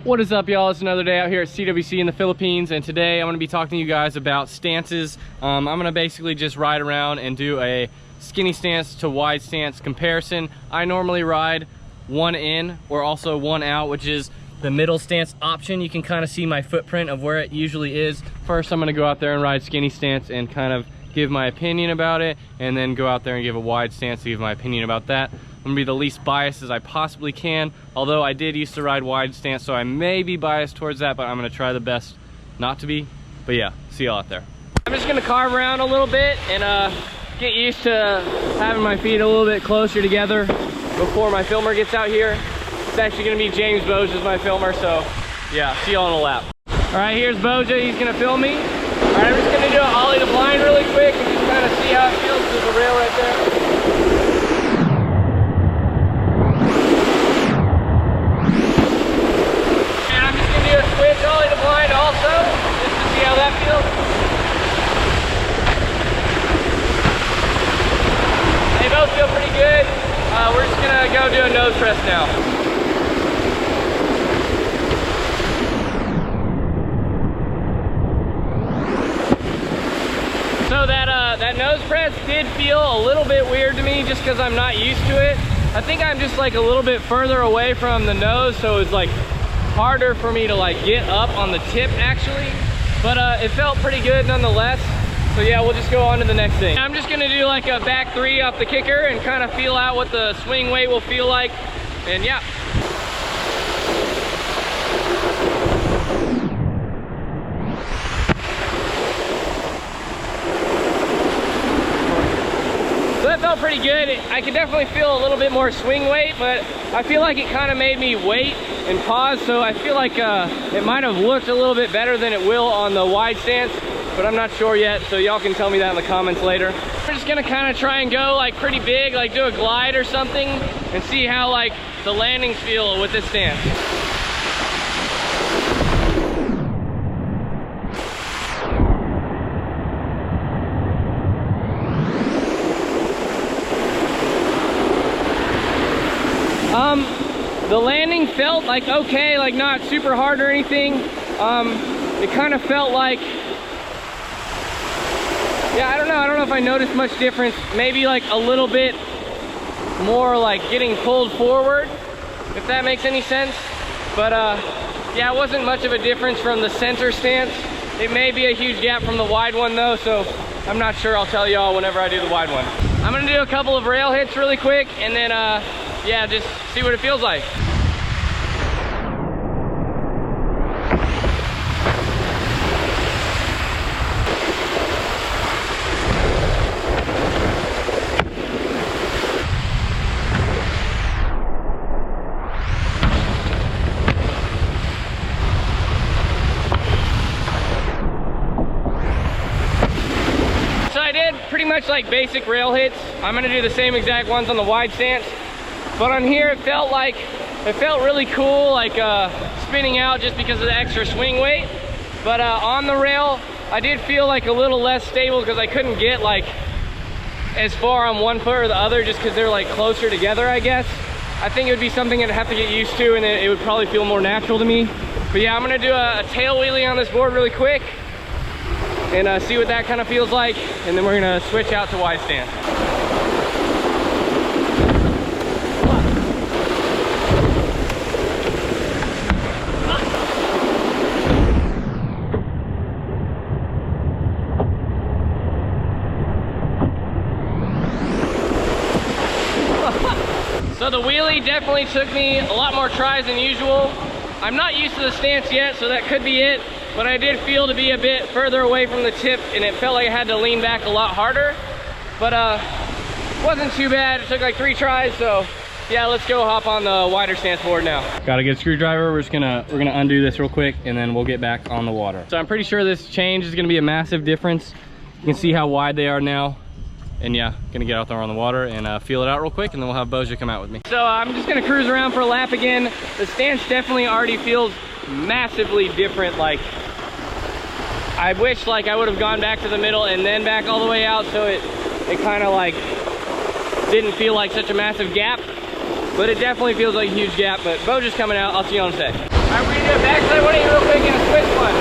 What is up, y'all? It's another day out here at CWC in the Philippines, and today I'm going to be talking to you guys about stances. I'm going to basically just ride around and do a skinny stance to wide stance comparison. I normally ride one in or also one out, which is the middle stance option. You can kind of see my footprint of where it usually is. First, I'm going to go out there and ride skinny stance and kind of give my opinion about it, and then go out there and give a wide stance to give my opinion about that. I'm gonna be the least biased as I possibly can, although I did used to ride wide stance, so I may be biased towards that, but I'm gonna try the best not to be. But yeah, see y'all out there. I'm just gonna carve around a little bit and get used to having my feet a little bit closer together before my filmer gets out here. It's actually gonna be James Boge as my filmer, so yeah, see y'all on a lap. All right, here's Boja, he's gonna film me. All right, I'm just gonna do an ollie to blind really quick and just kind of see how it feels. There's a rail right there. Switch ollie to blind also, just to see how that feels. They both feel pretty good. We're just gonna go do a nose press now. So that nose press did feel a little bit weird to me just because I'm not used to it. I think I'm just like a little bit further away from the nose, so it's like harder for me to like get up on the tip actually, but it felt pretty good nonetheless. So yeah, we'll just go on to the next thing. I'm just gonna do like a back three off the kicker and kind of feel out what the swing weight will feel like, and yeah. So that felt pretty good. I could definitely feel a little bit more swing weight, but I feel like it kind of made me wait and pause, so I feel like it might have looked a little bit better than it will on the wide stance, but I'm not sure yet, so y'all can tell me that in the comments later. We're just gonna kind of try and go like pretty big, like do a glide or something, and see how like the landings feel with this stance. The landing felt like okay, like not super hard or anything. It kind of felt like, yeah, I don't know if I noticed much difference. Maybe like a little bit more like getting pulled forward, if that makes any sense. But yeah, it wasn't much of a difference from the center stance. It may be a huge gap from the wide one though, so I'm not sure. I'll tell y'all whenever I do the wide one. I'm gonna do a couple of rail hits really quick, and then yeah, just see what it feels like. So I did pretty much like basic rail hits. I'm gonna do the same exact ones on the wide stance. But on here, it felt really cool, like spinning out just because of the extra swing weight. But on the rail, I did feel like a little less stable because I couldn't get like as far on one foot or the other just because they're like closer together, I guess. I think it would be something I'd have to get used to, and it would probably feel more natural to me. But yeah, I'm gonna do a tail wheelie on this board really quick and see what that kind of feels like. And then we're gonna switch out to wide stance. So the wheelie definitely took me a lot more tries than usual. I'm not used to the stance yet, so that could be it, but I did feel to be a bit further away from the tip, and it felt like I had to lean back a lot harder, but wasn't too bad. It took like 3 tries, so yeah, let's go hop on the wider stance board now. Got a good screwdriver. We're gonna undo this real quick, and then we'll get back on the water. So I'm pretty sure this change is gonna be a massive difference. You can see how wide they are now. And yeah, gonna get out there on the water and feel it out real quick, and then we'll have Boja come out with me. So I'm just gonna cruise around for a lap again. The stance definitely already feels massively different. Like, I wish like I would have gone back to the middle and then back all the way out, so it kind of like didn't feel like such a massive gap. but it definitely feels like a huge gap. But Bo's just coming out. I'll see you on a sec. All right, we're gonna do a backside 180 real quick and a switch one.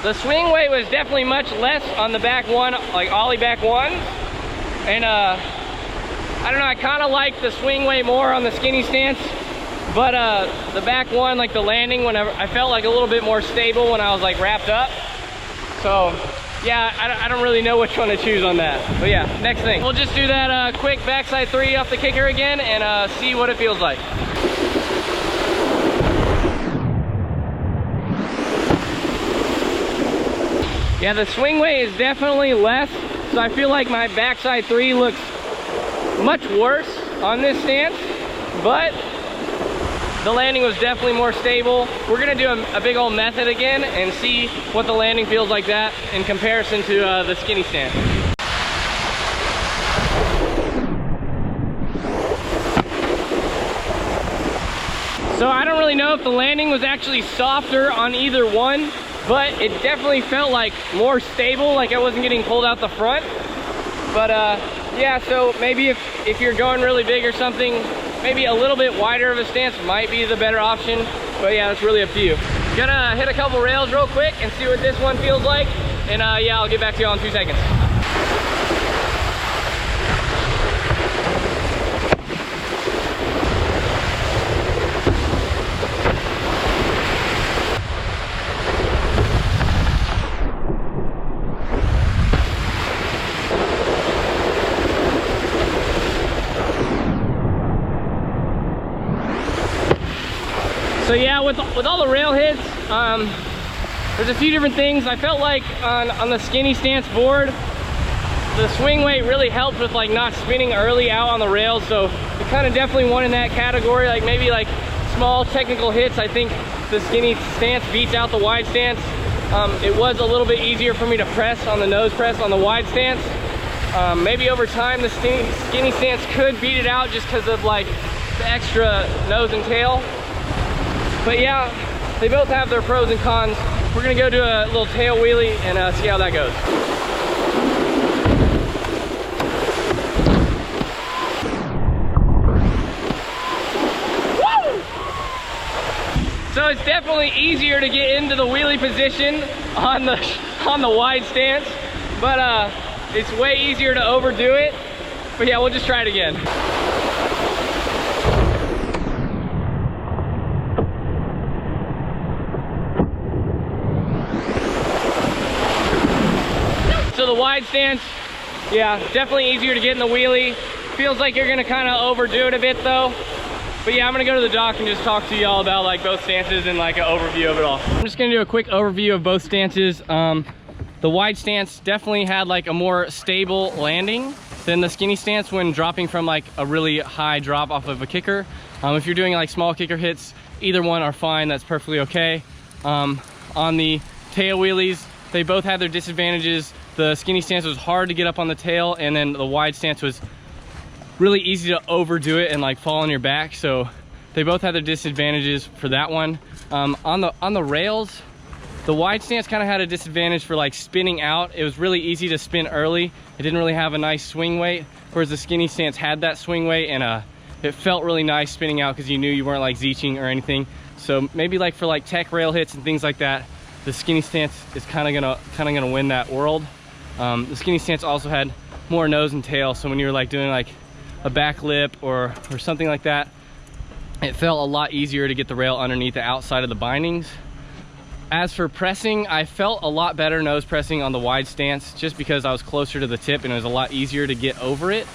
The swing weight was definitely much less on the back one, like ollie back one. And I don't know, I kind of like the swing weight more on the skinny stance. But the back one, like the landing, whenever I felt like a little bit more stable when I was like wrapped up. So yeah, I don't really know which one to choose on that. But yeah, next thing. We'll just do that quick backside 3 off the kicker again and see what it feels like. Yeah, the swing weight is definitely less, so I feel like my backside 3 looks much worse on this stance, but the landing was definitely more stable. We're gonna do a big old method again and see what the landing feels like that in comparison to the skinny stance. So I don't really know if the landing was actually softer on either one, but it definitely felt like more stable, like I wasn't getting pulled out the front. But yeah, so maybe if you're going really big or something, maybe a little bit wider of a stance might be the better option. But yeah, that's really up to you. Gonna hit a couple rails real quick and see what this one feels like. And yeah, I'll get back to you all in 2 seconds. So yeah, with all the rail hits, there's a few different things. I felt like on the skinny stance board, the swing weight really helped with like not spinning early out on the rails. So it kind of definitely won in that category. Like maybe like small technical hits, I think the skinny stance beats out the wide stance. It was a little bit easier for me to press on the nose press on the wide stance. Maybe over time the skinny stance could beat it out just because of like the extra nose and tail. But yeah, they both have their pros and cons. We're gonna go do a little tail wheelie and see how that goes. Woo! So it's definitely easier to get into the wheelie position on the wide stance, but it's way easier to overdo it. But yeah, we'll just try it again. So the wide stance, yeah, definitely easier to get in the wheelie. Feels like you're gonna kind of overdo it a bit though. But yeah, I'm gonna go to the dock and just talk to y'all about like both stances and like an overview of it all. I'm just gonna do a quick overview of both stances. The wide stance definitely had like a more stable landing than the skinny stance when dropping from like a really high drop off of a kicker. If you're doing like small kicker hits, either one are fine, that's perfectly okay. On the tail wheelies, they both had their disadvantages. The skinny stance was hard to get up on the tail, and then the wide stance was really easy to overdo it and like fall on your back. So they both had their disadvantages for that one. On the rails, the wide stance kind of had a disadvantage for like spinning out. It was really easy to spin early. It didn't really have a nice swing weight, whereas the skinny stance had that swing weight, and it felt really nice spinning out because you knew you weren't like zeeching or anything. So maybe like for like tech rail hits and things like that, the skinny stance is kind of gonna win that world. The skinny stance also had more nose and tail, so when you were like doing like a back lip or something like that, it felt a lot easier to get the rail underneath the outside of the bindings. As for pressing, I felt a lot better nose pressing on the wide stance just because I was closer to the tip and it was a lot easier to get over it.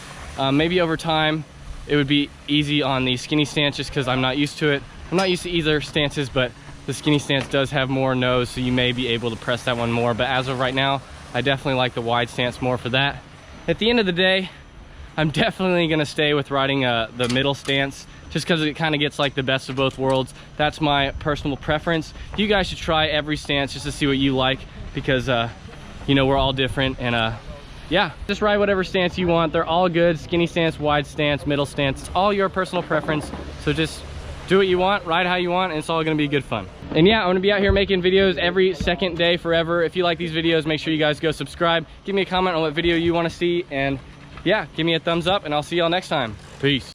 Maybe over time it would be easy on the skinny stance just because I'm not used to it. I'm not used to either stances, but the skinny stance does have more nose, so you may be able to press that one more. But as of right now, I definitely like the wide stance more for that. At the end of the day, I'm definitely gonna stay with riding the middle stance just because it kind of gets like the best of both worlds. That's my personal preference. You guys should try every stance just to see what you like, because you know, we're all different. And yeah, just ride whatever stance you want. They're all good. Skinny stance, wide stance, middle stance, it's all your personal preference. So just do what you want, ride how you want, and it's all gonna be good fun. And yeah, I'm gonna be out here making videos every second day forever. If you like these videos, make sure you guys go subscribe. Give me a comment on what video you wanna see, and yeah, give me a thumbs up, and I'll see y'all next time. Peace.